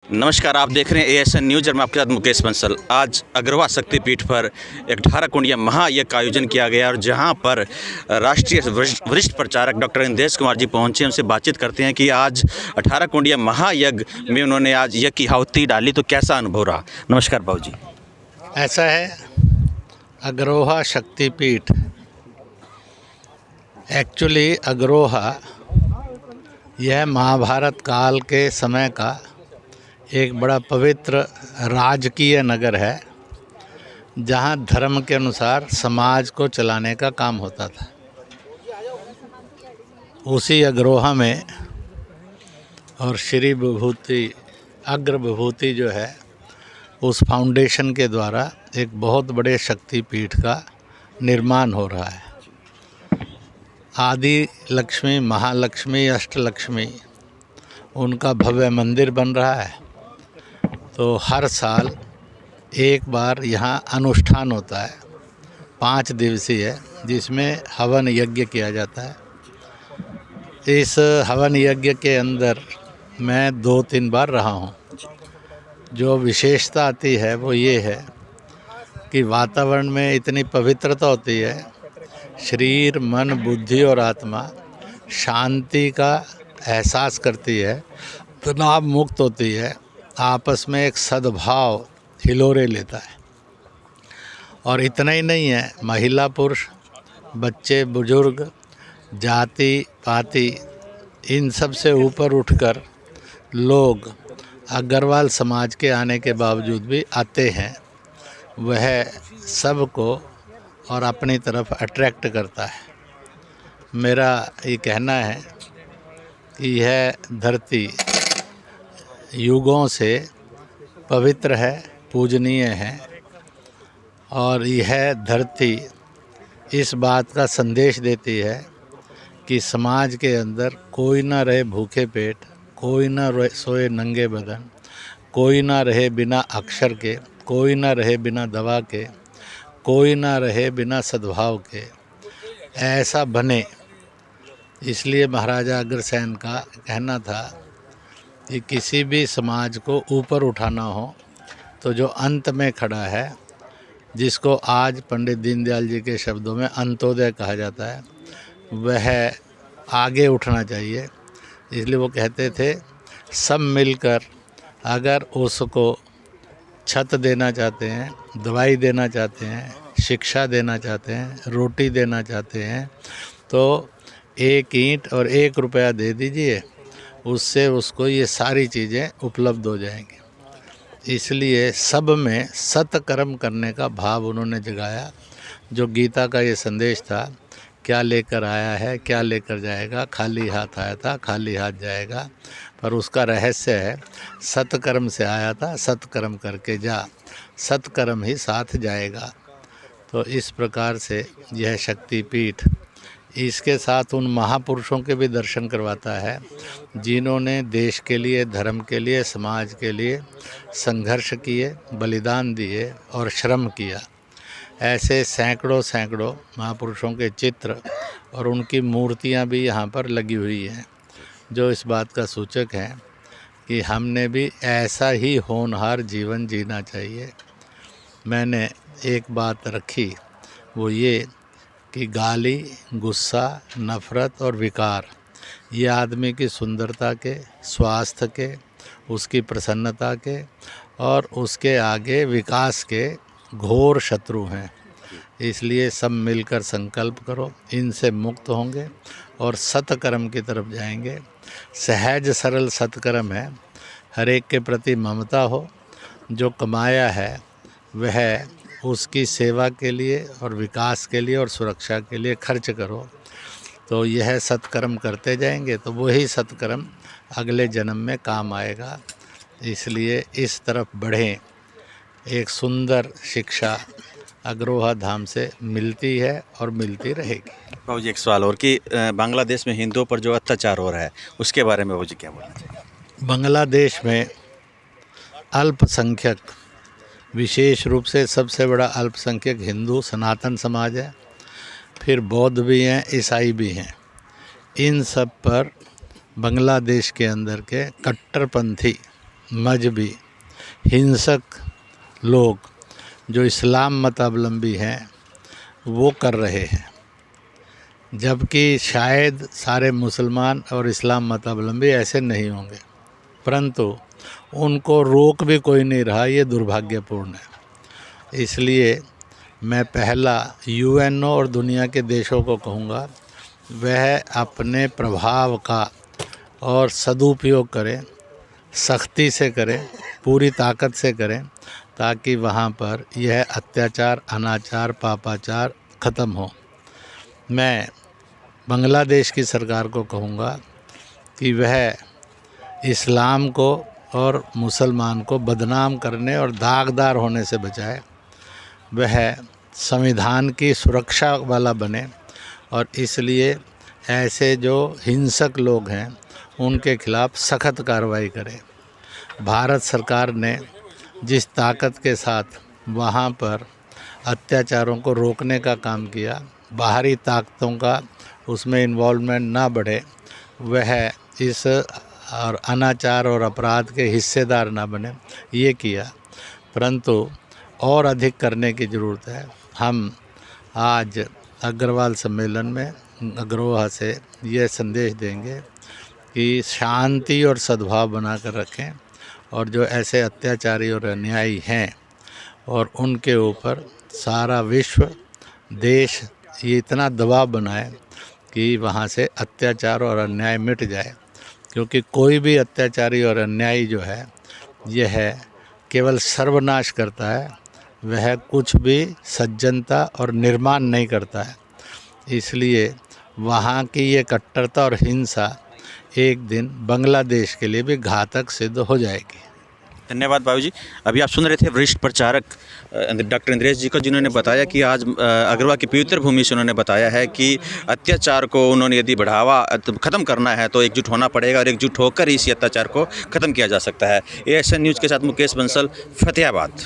नमस्कार, आप देख रहे हैं एएसएन न्यूज़ और मैं आपके साथ मुकेश बंसल। आज अग्रवा शक्तिपीठ पर एक 18 कुंडिया महायज्ञ का आयोजन किया गया और जहां पर राष्ट्रीय वरिष्ठ प्रचारक डॉक्टर इंदेश कुमार जी पहुंचे। उनसे बातचीत करते हैं कि आज 18 कुंडिया महायज्ञ में उन्होंने आज यज्ञ की आहुति डाली, तो कैसा अनुभव रहा। नमस्कार बाबू जी। ऐसा है, अग्रोहा शक्तिपीठ एक्चुअली अग्रोहा यह महाभारत काल के समय का एक बड़ा पवित्र राजकीय नगर है, जहाँ धर्म के अनुसार समाज को चलाने का काम होता था। उसी अग्रोहा में और श्री विभूति अग्र विभूति जो है, उस फाउंडेशन के द्वारा एक बहुत बड़े शक्तिपीठ का निर्माण हो रहा है। आदि लक्ष्मी, महालक्ष्मी, अष्टलक्ष्मी, उनका भव्य मंदिर बन रहा है। तो हर साल एक बार यहाँ अनुष्ठान होता है, 5 दिवसीय, जिसमें हवन यज्ञ किया जाता है। इस हवन यज्ञ के अंदर मैं 2-3 बार रहा हूँ। जो विशेषता आती है वो ये है कि वातावरण में इतनी पवित्रता होती है, शरीर, मन, बुद्धि और आत्मा शांति का एहसास करती है, तनाव मुक्त होती है, आपस में एक सद्भाव हिलोरे लेता है। और इतना ही नहीं है, महिला पुरुष, बच्चे बुजुर्ग, जाति पाति, इन सब से ऊपर उठकर लोग अग्रवाल समाज के आने के बावजूद भी आते हैं। वह सबको और अपनी तरफ अट्रैक्ट करता है। मेरा ये कहना है कि यह धरती युगों से पवित्र है, पूजनीय है, और यह धरती इस बात का संदेश देती है कि समाज के अंदर कोई ना रहे भूखे पेट, कोई ना सोए नंगे बदन, कोई ना रहे बिना अक्षर के, कोई ना रहे बिना दवा के, कोई ना रहे बिना सद्भाव के। ऐसा बने, इसलिए महाराजा अग्रसेन का कहना था कि किसी भी समाज को ऊपर उठाना हो तो जो अंत में खड़ा है, जिसको आज पंडित दीनदयाल जी के शब्दों में अंत्योदय कहा जाता है, वह आगे उठना चाहिए। इसलिए वो कहते थे, सब मिलकर अगर उसको छत देना चाहते हैं, दवाई देना चाहते हैं, शिक्षा देना चाहते हैं, रोटी देना चाहते हैं, तो 1 ईंट और 1 रुपया दे दीजिए, उससे उसको ये सारी चीज़ें उपलब्ध हो जाएंगी। इसलिए सब में सत्कर्म करने का भाव उन्होंने जगाया। जो गीता का ये संदेश था, क्या लेकर आया है, क्या लेकर जाएगा, खाली हाथ आया था, खाली हाथ जाएगा, पर उसका रहस्य है, सत्कर्म से आया था, सत्कर्म करके जा, सत्कर्म ही साथ जाएगा। तो इस प्रकार से यह शक्तिपीठ इसके साथ उन महापुरुषों के भी दर्शन करवाता है, जिन्होंने देश के लिए, धर्म के लिए, समाज के लिए संघर्ष किए, बलिदान दिए और श्रम किया। ऐसे सैकड़ों सैकड़ों महापुरुषों के चित्र और उनकी मूर्तियां भी यहाँ पर लगी हुई हैं, जो इस बात का सूचक है कि हमने भी ऐसा ही होनहार जीवन जीना चाहिए। मैंने एक बात रखी, वो ये कि गाली, गुस्सा, नफ़रत और विकार, ये आदमी की सुंदरता के, स्वास्थ्य के, उसकी प्रसन्नता के और उसके आगे विकास के घोर शत्रु हैं। इसलिए सब मिलकर संकल्प करो, इनसे मुक्त होंगे और सत्कर्म की तरफ जाएंगे। सहज सरल सत्कर्म है, हर एक के प्रति ममता हो, जो कमाया है वह उसकी सेवा के लिए और विकास के लिए और सुरक्षा के लिए खर्च करो। तो यह सत्कर्म करते जाएंगे तो वही सत्कर्म अगले जन्म में काम आएगा। इसलिए इस तरफ बढ़ें। एक सुंदर शिक्षा अग्रोहा धाम से मिलती है और मिलती रहेगी। बाबू जी, एक सवाल और कि बांग्लादेश में हिंदुओं पर जो अत्याचार हो रहा है, उसके बारे में बाबू जी क्या बोलना चाहिए। बांग्लादेश में अल्पसंख्यक, विशेष रूप से सबसे बड़ा अल्पसंख्यक हिंदू सनातन समाज है, फिर बौद्ध भी हैं, ईसाई भी हैं। इन सब पर बांग्लादेश के अंदर के कट्टरपंथी मजहबी हिंसक लोग जो इस्लाम मतावलंबी हैं वो कर रहे हैं, जबकि शायद सारे मुसलमान और इस्लाम मतावलंबी ऐसे नहीं होंगे, परंतु उनको रोक भी कोई नहीं रहा। ये दुर्भाग्यपूर्ण है। इसलिए मैं पहला यूएनओ और दुनिया के देशों को कहूँगा वह अपने प्रभाव का और सदुपयोग करें, सख्ती से करें, पूरी ताकत से करें, ताकि वहाँ पर यह अत्याचार, अनाचार, पापाचार ख़त्म हो। मैं बांग्लादेश की सरकार को कहूँगा कि वह इस्लाम को और मुसलमान को बदनाम करने और दागदार होने से बचाए, वह संविधान की सुरक्षा वाला बने और इसलिए ऐसे जो हिंसक लोग हैं उनके खिलाफ़ सख्त कार्रवाई करे। भारत सरकार ने जिस ताकत के साथ वहाँ पर अत्याचारों को रोकने का काम किया, बाहरी ताकतों का उसमें इन्वॉल्वमेंट ना बढ़े, वह इस और अनाचार और अपराध के हिस्सेदार ना बने, ये किया। परंतु और अधिक करने की ज़रूरत है। हम आज अग्रवाल सम्मेलन में अग्रवाह से ये संदेश देंगे कि शांति और सद्भाव बनाकर रखें और जो ऐसे अत्याचारी और अन्यायी हैं और उनके ऊपर सारा विश्व, देश ये इतना दबाव बनाए कि वहाँ से अत्याचार और अन्याय मिट जाए, क्योंकि कोई भी अत्याचारी और अन्यायी जो है यह केवल सर्वनाश करता है, वह कुछ भी सज्जनता और निर्माण नहीं करता है। इसलिए वहाँ की ये कट्टरता और हिंसा एक दिन बांग्लादेश के लिए भी घातक सिद्ध हो जाएगी। धन्यवाद बाबूजी। अभी आप सुन रहे थे वरिष्ठ प्रचारक डॉक्टर इंद्रेश जी को, जिन्होंने बताया कि आज अग्रवाल की पवित्र भूमि से उन्होंने बताया है कि अत्याचार को उन्होंने यदि बढ़ावा ख़त्म करना है तो एकजुट होना पड़ेगा और एकजुट होकर इस अत्याचार को ख़त्म किया जा सकता है। ASN न्यूज़ के साथ मुकेश बंसल, फतेहाबाद।